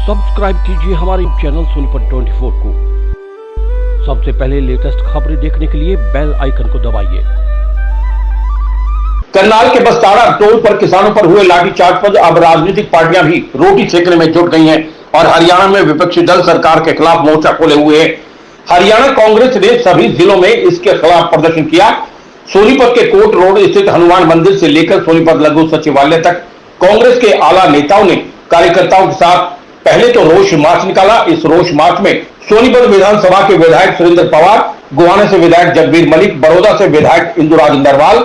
Subscribe कीजिए हमारे channel Sonipat 24 को। सबसे पहले लेटेस्ट खबरें देखने के लिए बेल आइकन को दबाइए। करनाल के बस्तारा टोल पर किसानों पर हुए लाठीचार्ज पर अब राजनीतिक पार्टियां भी रोटी सेकने में जुट गई हैं और हरियाणा में विपक्षी दल सरकार के खिलाफ मोर्चा खोले हुए हैं। हरियाणा कांग्रेस ने सभी जिलों में इसके खिलाफ प्रदर्शन किया। सोनीपत के कोट रोड स्थित हनुमान मंदिर से लेकर सोनीपत लघु सचिवालय तक कांग्रेस के आला नेताओं ने कार्यकर्ताओं के साथ पहले तो रोष मार्च निकाला। इस रोष मार्च में सोनीपत विधानसभा के विधायक सुरेंद्र पवार, गोहाना से विधायक जगबीर मलिक, बड़ौदा से विधायक इंदुराज नरवाल,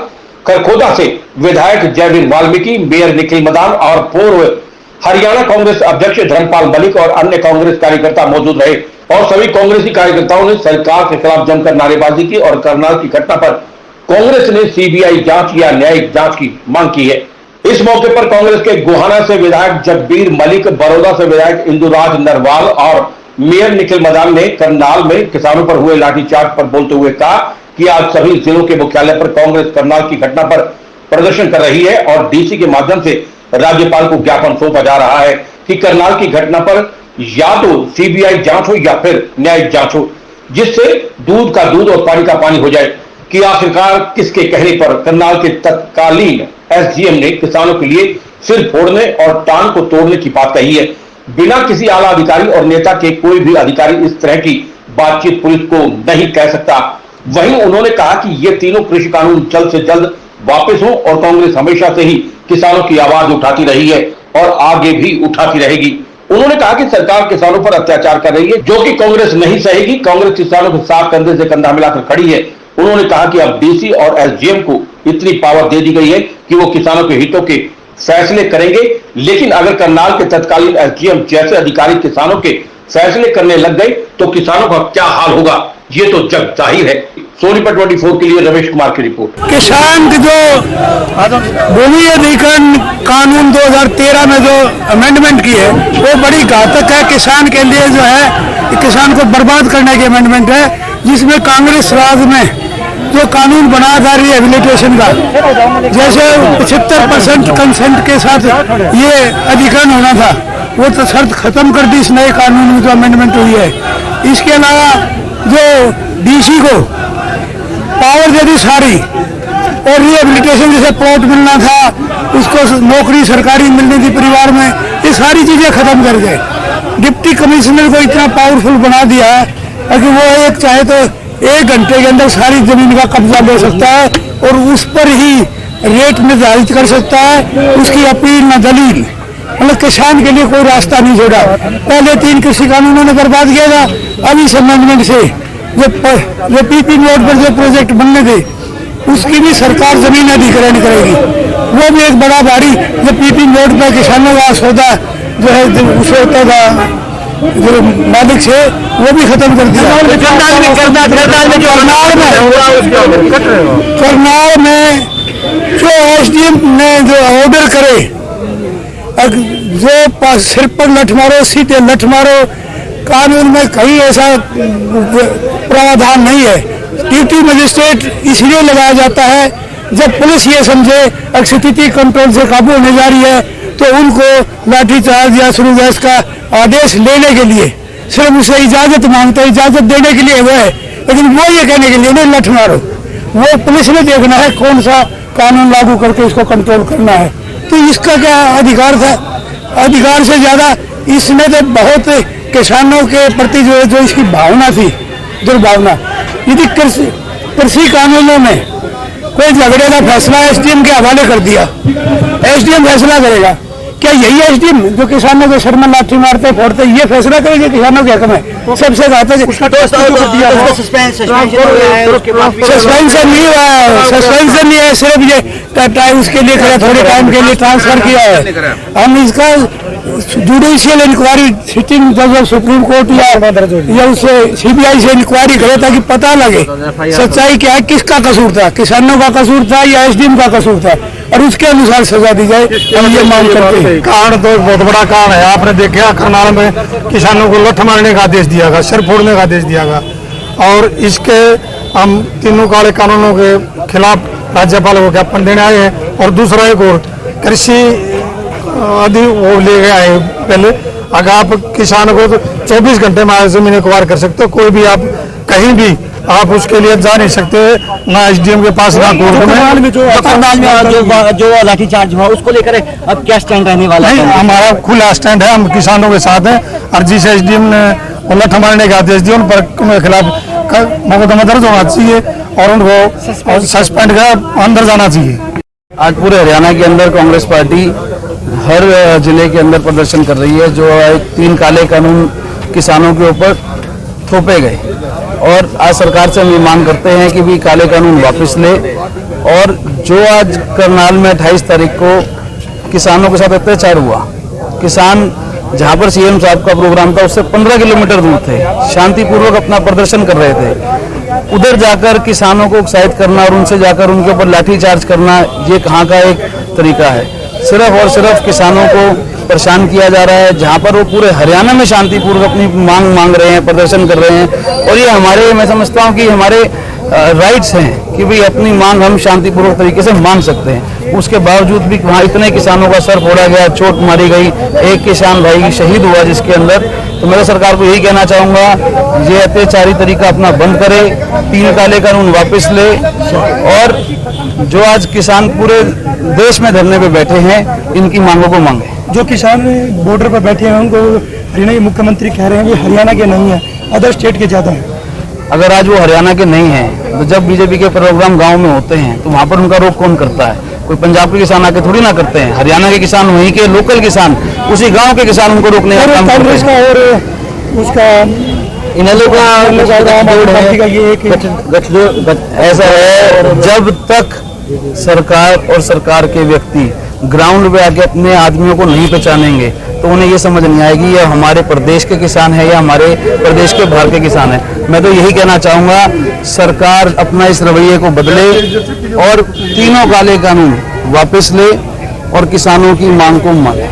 खरखोदा से विधायक जयवीर वाल्मीकि, मेयर निखिल मदान और पूर्व हरियाणा कांग्रेस अध्यक्ष धर्मपाल मलिक और अन्य कांग्रेस कार्यकर्ता मौजूद रहे और सभी कांग्रेसी कार्यकर्ताओं ने सरकार के खिलाफ जमकर नारेबाजी की और करनाल की घटना पर कांग्रेस ने सीबीआई जांच या न्यायिक जांच की मांग की है। इस मौके पर कांग्रेस के गोहाना से विधायक जगबीर मलिक, बड़ौदा से विधायक इंदुराज नरवाल और मेयर निखिल मदान ने करनाल में किसानों पर हुए लाठीचार्ज पर बोलते हुए कहा कि आज सभी जिलों के मुख्यालय पर कांग्रेस करनाल की घटना पर प्रदर्शन कर रही है और डीसी के माध्यम से राज्यपाल को ज्ञापन सौंपा जा रहा है कि करनाल की घटना पर या तो सीबीआई जांच हो या फिर न्यायिक जांच हो, जिससे दूध का दूध और पानी का पानी हो जाए कि आखिरकार किसके कहने पर करनाल के तत्कालीन एसडीएम ने किसानों के लिए सिर फोड़ने और टांग को तोड़ने की बात कही है। बिना किसी आला अधिकारी और नेता के कोई भी अधिकारी इस तरह की बातचीत पुलिस को नहीं कह सकता। वहीं उन्होंने कहा कि ये तीनों कृषि कानून जल्द से जल्द वापस हो और कांग्रेस हमेशा से ही किसानों की आवाज उठाती रही है और आगे भी उठाती रहेगी। उन्होंने कहा कि सरकार किसानों पर अत्याचार कर रही है, जो कि कांग्रेस नहीं सहेगी। कांग्रेस किसानों के साथ कंधे से कंधा मिलाकर खड़ी है। उन्होंने कहा कि अब डीसी और एसडीएम को इतनी पावर दे दी गई है कि वो किसानों के हितों के फैसले करेंगे, लेकिन अगर करनाल के तत्कालीन एसडीएम जैसे अधिकारी किसानों के फैसले करने लग गए तो किसानों का क्या हाल होगा, ये तो जग जाहिर है। सोनीपत 24 के लिए रमेश कुमार की रिपोर्ट। किसान की जो भूमि अधिग्रहण कानून 2013 में जो अमेंडमेंट की है वो बड़ी घातक है। किसान के लिए जो है किसान को बर्बाद करने की अमेंडमेंट है, जिसमें कांग्रेस राज में जो कानून बना था रिहेबिलिटेशन का, जैसे 75% कंसेंट के साथ ये अधिग्रहण होना था, वो तो शर्त खत्म कर दी इस नए कानून में जो अमेंडमेंट हुई है। इसके अलावा जो डीसी को पावर दे दी सारी और रिहेबिलिटेशन जैसे प्लॉट मिलना था, उसको नौकरी सरकारी मिलनी थी परिवार में, ये सारी चीजें खत्म कर गए। डिप्टी कमिश्नर को इतना पावरफुल बना दिया है कि वो एक चाहे तो 1 घंटे के अंदर सारी जमीन का कब्जा ले सकता है और उस पर ही रेट निर्धारित कर सकता है। उसकी अपील न दलील, मतलब किसान के लिए कोई रास्ता नहीं छोड़ा। पहले 3 कृषि कानूनों ने बर्बाद किया था। अब इस अमेंडमेंट से जो पीपी नोट पर जो प्रोजेक्ट बनने थे उसकी भी सरकार जमीन अधिग्रहण करेगी। वो भी एक बड़ा भारी जो पीपी नोट पर किसानों का सौदा जो है उसे होता था जो मालिक से, वो भी खत्म कर दिया। करनाल में जो एसडीएम ने जो ऑर्डर करे, जो सिर पर लठ मारो सीधे लठ मारो, कानून में कहीं ऐसा प्रावधान नहीं है। ड्यूटी मजिस्ट्रेट इसलिए लगाया जाता है जब पुलिस ये समझे स्थिति कंट्रोल से काबू होने जा रही है तो उनको लाठीचार्ज या शुरू गैस का आदेश लेने के लिए सिर्फ उसे इजाजत मांगते हैं। इजाजत देने के लिए वो है, लेकिन वो ये कहने के लिए नहीं लठ मारो। वो पुलिस ने देखना है कौन सा कानून लागू करके इसको कंट्रोल करना है। तो इसका क्या अधिकार था? अधिकार से ज्यादा इसने तो बहुत किसानों के प्रति जो इसकी भावना थी, दुर्भावना। यदि कृषि कानूनों में कोई झगड़े का फैसला एसडीएम के हवाले कर दिया, एसडीएम फैसला करेगा, क्या यही एसडीएम जो किसानों के सर में लाठी मारते फोड़ते ये फैसला करेंगे किसानों के हक में? सबसे घातक सस्पेंशन नहीं हुआ है, सस्पेंशन नहीं है, सिर्फ ये टाइम उसके लिए करा, थोड़े टाइम के लिए ट्रांसफर किया है। हम इसका जुडिशियल इंक्वायरी सिटिंग जज ऑफ सुप्रीम कोर्ट या उससे सीबीआई से इंक्वायरी करे ताकि पता लगे सच्चाई क्या है, किसका कसूर था, किसानों का कसूर था या एसडीएम का कसूर था, और उसके अनुसार सजा दी जाए। हम ये मांग करते हैं। कांड तो बहुत बड़ा कांड है। आपने देखा करनाल में किसानों को लठ मारने का आदेश दिया गया, सिर फोड़ने का आदेश दिया गया और इसके हम तीनों काले कानूनों के खिलाफ राज्यपाल को ज्ञापन देने आए हैं। और दूसरा एक और कृषि वो ले गया है पहले अगर आप किसानों को 24 घंटे में जमीन एक्वायर कर सकते हो, कोई भी आप कहीं भी आप उसके लिए जा नहीं सकते, ना एसडीएम के पास ना कोर्ट में। जो लाठीचार्ज हुआ उसको लेकर अब क्या स्टैंड रहने वाला है? हमारा खुला स्टैंड है, हम किसानों के साथ हैं और जिस एसडीएम ने उलट मारने का आदेश दिया उन पर उनके खिलाफ मुकदमा दर्ज होना चाहिए और उनको सस्पेंड कर अंदर जाना चाहिए। आज पूरे हरियाणा के अंदर कांग्रेस पार्टी हर जिले के अंदर प्रदर्शन कर रही है। जो 3 काले कानून किसानों के ऊपर थोपे गए और आज सरकार से हम ये मांग करते हैं कि भी काले कानून वापस ले। और जो आज करनाल में 28 तारीख को किसानों के साथ अत्याचार हुआ, किसान जहां पर सीएम साहब का प्रोग्राम था उससे 15 किलोमीटर दूर थे, शांतिपूर्वक अपना प्रदर्शन कर रहे थे, उधर जाकर किसानों को उत्साहित करना और उनसे जाकर उनके ऊपर लाठीचार्ज करना, ये कहाँ का एक तरीका है? सिर्फ और सिर्फ किसानों को परेशान किया जा रहा है, जहां पर वो पूरे हरियाणा में शांतिपूर्वक अपनी मांग रहे हैं, प्रदर्शन कर रहे हैं। और ये हमारे, मैं समझता हूँ कि हमारे राइट्स हैं कि भाई अपनी मांग हम शांतिपूर्वक तरीके से मांग सकते हैं। उसके बावजूद भी वहाँ इतने किसानों का सर फोड़ा गया, चोट मारी गई, एक किसान भाई शहीद हुआ जिसके अंदर। तो मैं सरकार को यही कहना चाहूँगा, ये अत्याचारी तरीका अपना बंद करे, 3 काले कानून वापस ले। और जो आज किसान पूरे देश में धरने पे बैठे हैं, इनकी मांगों को मांगे। जो किसान बॉर्डर पर बैठे हैं उनको हरियाणा के मुख्यमंत्री कह रहे हैं कि हरियाणा के नहीं है, अदर स्टेट के ज़्यादा हैं। अगर आज वो हरियाणा के नहीं हैं, तो जब बीजेपी के प्रोग्राम गांव में होते हैं तो वहां पर उनका रोक कौन करता है? कोई पंजाब के किसान आके थोड़ी ना करते हैं। हरियाणा के किसान, वहीं के लोकल किसान, उसी गांव के किसान उनको रोकने का काम करते हैं। और उसका ऐसा है, जब तक सरकार और सरकार के व्यक्ति ग्राउंड पे आके अपने आदमियों को नहीं पहचानेंगे तो उन्हें ये समझ नहीं आएगी ये हमारे प्रदेश के किसान है या हमारे प्रदेश के बाहर के किसान है। मैं तो यही कहना चाहूँगा, सरकार अपना इस रवैये को बदले और 3 काले कानून वापस ले और किसानों की मांग को माने।